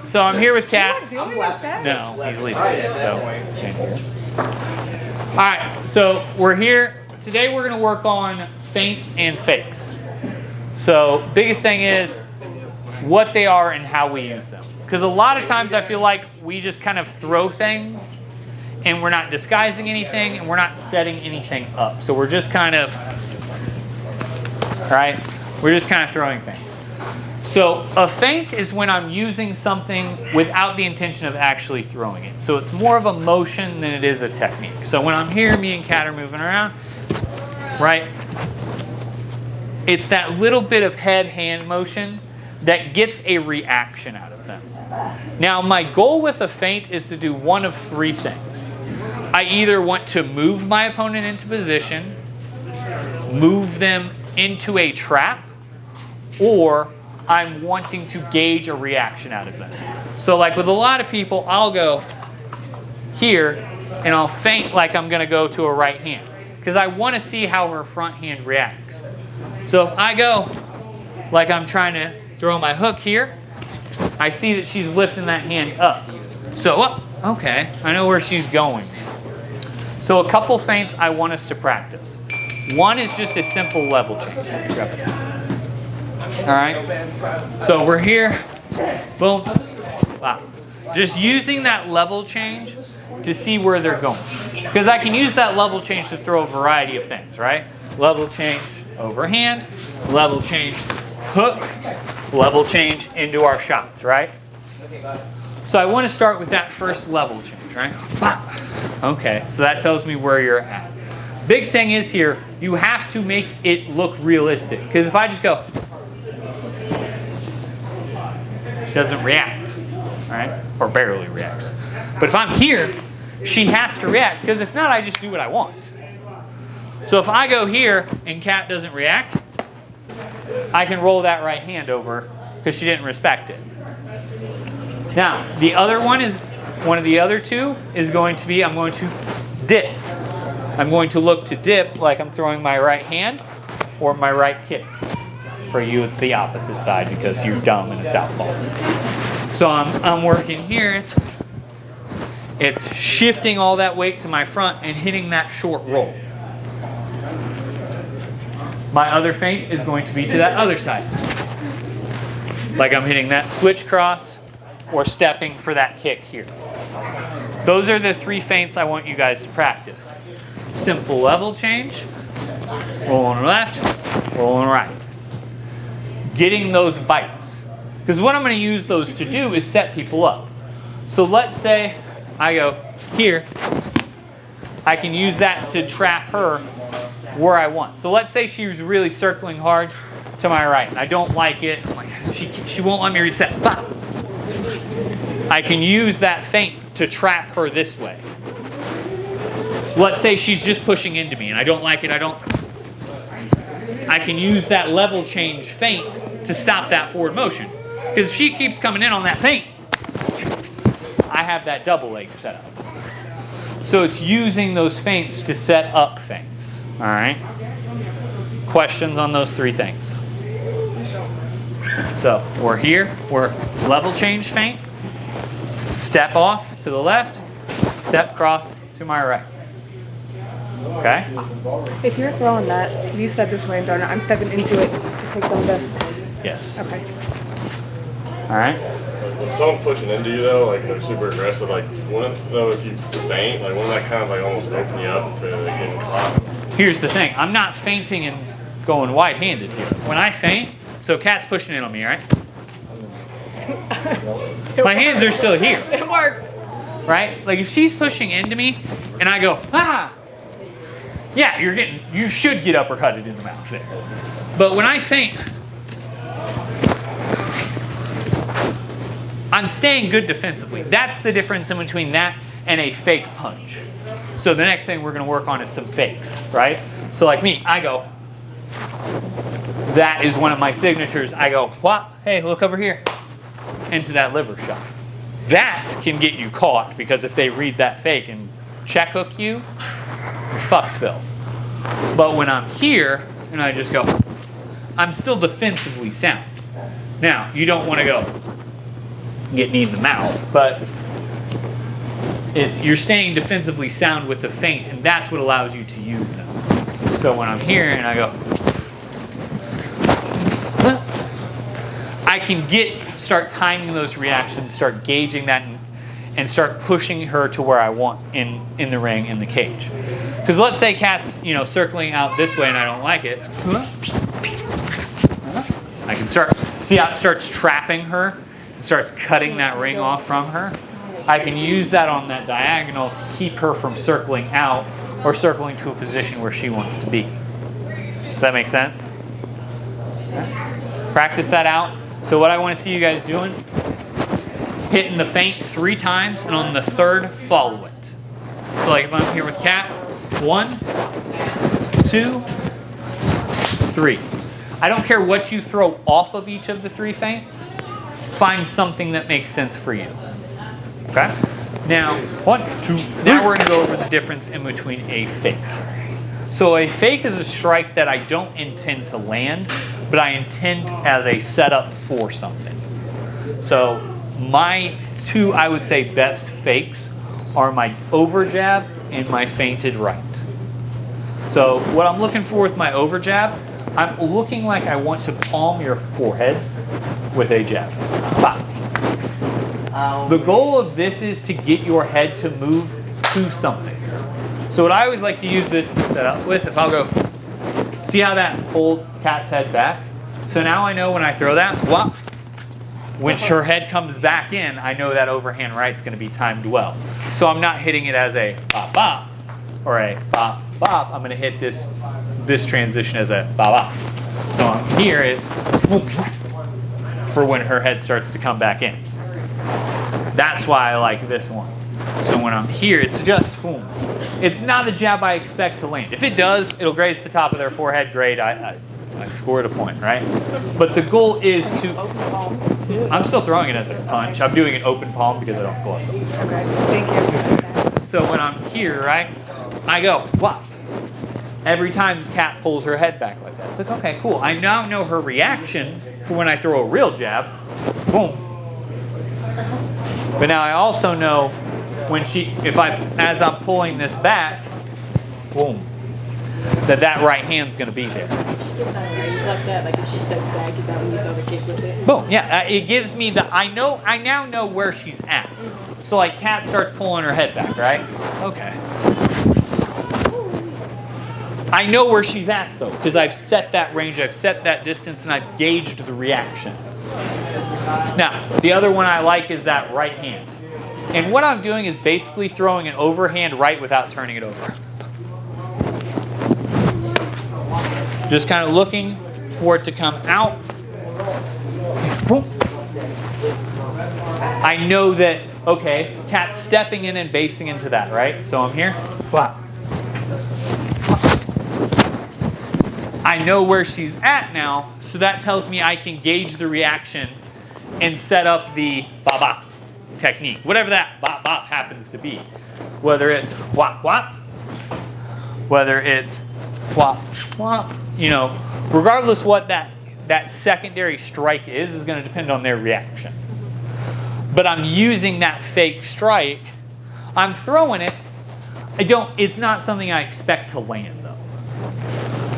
So I'm here with Kat. You're not doing it bad. No, he's leaving. So stand here. All right, so we're here. Today we're going to work on feints and fakes. So biggest thing is what they are and how we use them. Because a lot of times I feel like we just kind of throw things and we're not disguising anything and we're not setting anything up. So we're just kind of, right? We're just kind of throwing things. So a feint is when I'm using something without the intention of actually throwing it. So it's more of a motion than it is a technique. So when I'm here, me and Kat are moving around, right? It's that little bit of head-hand motion that gets a reaction out of them. Now my goal with a feint is to do one of three things. I either want to move my opponent into position, move them into a trap, or I'm wanting to gauge a reaction out of them. So like with a lot of people, I'll go here and I'll feint like I'm going to go to a right hand because I want to see how her front hand reacts. So if I go like I'm trying to throw my hook here, I see that she's lifting that hand up. So, okay, I know where she's going. So a couple feints I want us to practice. One is just a simple level change. All right, so we're here, boom, wow. Just using that level change to see where they're going. Because I can use that level change to throw a variety of things, right? Level change overhand, level change hook, level change into our shots, right? So I want to start with that first level change, right? Okay, so that tells me where you're at. Big thing is here, you have to make it look realistic. Because if I just go, she doesn't react, right? Or barely reacts. But if I'm here, she has to react, because if not, I just do what I want. So if I go here and Kat doesn't react, I can roll that right hand over because she didn't respect it. Now, the other one is, one of the other two is going to be, I'm going to dip. I'm going to look to dip like I'm throwing my right hand or my right kick. For you, it's the opposite side because you're dumb in a southpaw. So I'm working here. It's shifting all that weight to my front and hitting that short roll. My other feint is going to be to that other side. Like I'm hitting that switch cross or stepping for that kick here. Those are the three feints I want you guys to practice. Simple level change, rolling left, rolling right. Getting those bites. Because what I'm going to use those to do is set people up. So let's say I go here. I can use that to trap her where I want. So let's say she's really circling hard to my right. I don't like it. I'm like, she won't let me reset. Bah! I can use that feint to trap her this way. Let's say she's just pushing into me and I don't like it. I can use that level change feint to stop that forward motion. Because if she keeps coming in on that feint, I have that double leg set up. So it's using those feints to set up things. All right? Questions on those three things? So we're here. We're level change feint. Step off to the left. Step cross to my right. Okay? If you're throwing that, you said this way, Donut, I'm stepping into it to take some of the... Yes. Okay. All right? When someone's pushing into you though, like they're super aggressive, like wouldn't though if you feint, like wouldn't that kind of like almost open you up to getting caught? Here's the thing. I'm not feinting and going wide-handed here. When I feint, so Kat's pushing in on me, right? My hands are still here. It worked. Right? Like if she's pushing into me and I go, ah! Yeah, you should get uppercutted in the mouth there. But when I feint, I'm staying good defensively. That's the difference in between that and a fake punch. So the next thing we're going to work on is some fakes, right? So like me, I go, that is one of my signatures. I go, what? Hey, look over here. Into that liver shot. That can get you caught because if they read that fake and check hook you, you're fucksville. But when I'm here and I just go, I'm still defensively sound. Now, you don't want to go get knee in the mouth, but you're staying defensively sound with the feint, and that's what allows you to use them. So when I'm here and I go, I can start timing those reactions, start gauging that, and start pushing her to where I want in the ring, in the cage. Because let's say Kat's circling out this way and I don't like it. I can see how it starts trapping her, it starts cutting that ring off from her. I can use that on that diagonal to keep her from circling out or circling to a position where she wants to be. Does that make sense? Practice that out. So what I want to see you guys doing, hitting the feint 3 times, and on the 3rd, follow it. So like if I'm here with Kat, 1, 2, 3. I don't care what you throw off of each of the 3 feints. Find something that makes sense for you. Okay? Now, 1, 2, now we're going to go over the difference in between a fake. So a fake is a strike that I don't intend to land, but I intend as a setup for something. So my 2, I would say, best fakes are my over jab and my feinted right. So what I'm looking for with my over jab, I'm looking like I want to palm your forehead with a jab. Bop. The goal of this is to get your head to move to something. So what I always like to use this to set up with, if I'll go, see how that pulled Kat's head back? So now I know when I throw that, whop, when her head comes back in, I know that overhand right's going to be timed well. So I'm not hitting it as a bop bop or a bop bop. I'm going to hit this transition as a bop bop. So I'm here, it's for when her head starts to come back in. That's why I like this one. So when I'm here, it's just boom. It's not a jab I expect to land. If it does, it'll graze the top of their forehead. Great, I scored a point, right? But the goal is to... I'm still throwing it as a punch. I'm doing an open palm because I don't have gloves on. Okay, thank you. So when I'm here, right, I go, whop. Every time Kat pulls her head back like that. It's like, okay, cool. I now know her reaction for when I throw a real jab. Boom. But now I also know when as I'm pulling this back, boom, that right hand's going to be there. She gets on her range like that, like if she steps back, is that when you throw the kick with it? Boom, yeah, it gives me I now know where she's at. So like Kat starts pulling her head back, right? Okay. I know where she's at though, because I've set that range, I've set that distance, and I've gauged the reaction. Now, the other one I like is that right hand. And what I'm doing is basically throwing an overhand right without turning it over. Just kind of looking for it to come out. Boom. I know that, okay, Kat's stepping in and basing into that, right? So I'm here. Wow. I know where she's at now, so that tells me I can gauge the reaction and set up the ba-ba technique, whatever that bop-bop happens to be. Whether it's whop-whop, whether it's whop-whop, regardless what that secondary strike is going to depend on their reaction. But I'm using that fake strike. I'm throwing it. It's not something I expect to land, though.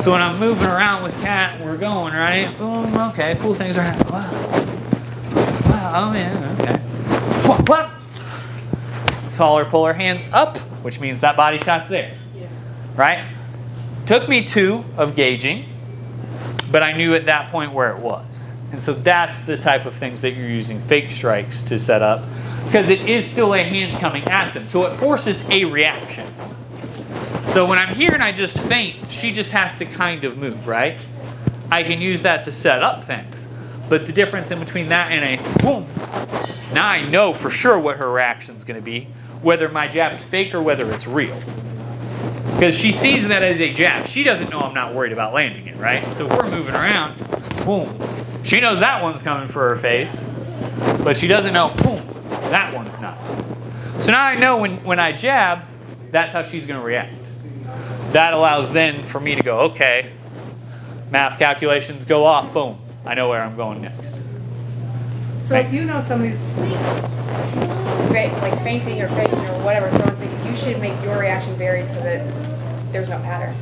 So when I'm moving around with Kat, we're going, right? Boom, okay, cool things are happening. Wow, oh yeah, okay. Whoop, whoop. Taller, pull her hands up, which means that body shot's there. Yeah. Right? Took me 2 of gauging, but I knew at that point where it was. And so that's the type of things that you're using fake strikes to set up, because it is still a hand coming at them. So it forces a reaction. So when I'm here and I just feint, she just has to kind of move, right? I can use that to set up things. But the difference in between that and a boom, now I know for sure what her reaction's going to be, whether my jab's fake or whether it's real. Because she sees that as a jab. She doesn't know I'm not worried about landing it, right? So if we're moving around, boom. She knows that one's coming for her face, but she doesn't know, boom, that one's not. So now I know when I jab, that's how she's going to react. That allows then for me to go, okay, math calculations go off, boom. I know where I'm going next. So if you know somebody's like fainting or faking or whatever, throwing something, you should make your reaction varied so that there's no pattern.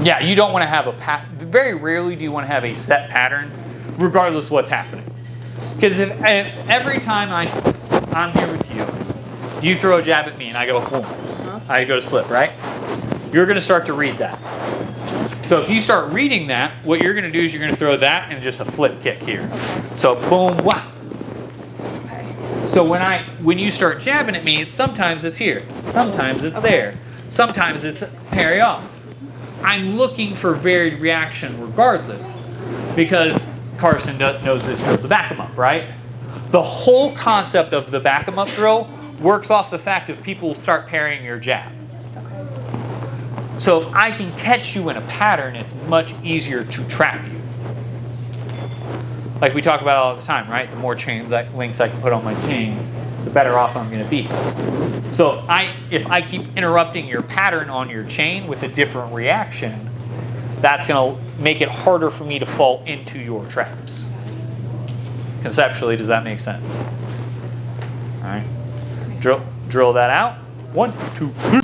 Yeah, you don't want to have a very rarely do you want to have a set pattern, regardless what's happening. Because if every time I'm here with you, you throw a jab at me and I go boom, I go to slip, right? You're going to start to read that. So if you start reading that, what you're going to do is you're going to throw that and just a flip kick here. So boom, wow. Okay. So when you start jabbing at me, sometimes it's here, sometimes it's there, sometimes it's parry off. I'm looking for varied reaction regardless, because Carson knows this drill, the back 'em up, right? The whole concept of the back 'em up drill works off the fact of people start parrying your jab. Okay. So if I can catch you in a pattern, it's much easier to trap you. Like we talk about all the time, right? The more links I can put on my chain, the better off I'm going to be. So if I keep interrupting your pattern on your chain with a different reaction, that's going to make it harder for me to fall into your traps. Conceptually, does that make sense? All right. Drill that out. 1, 2, 3.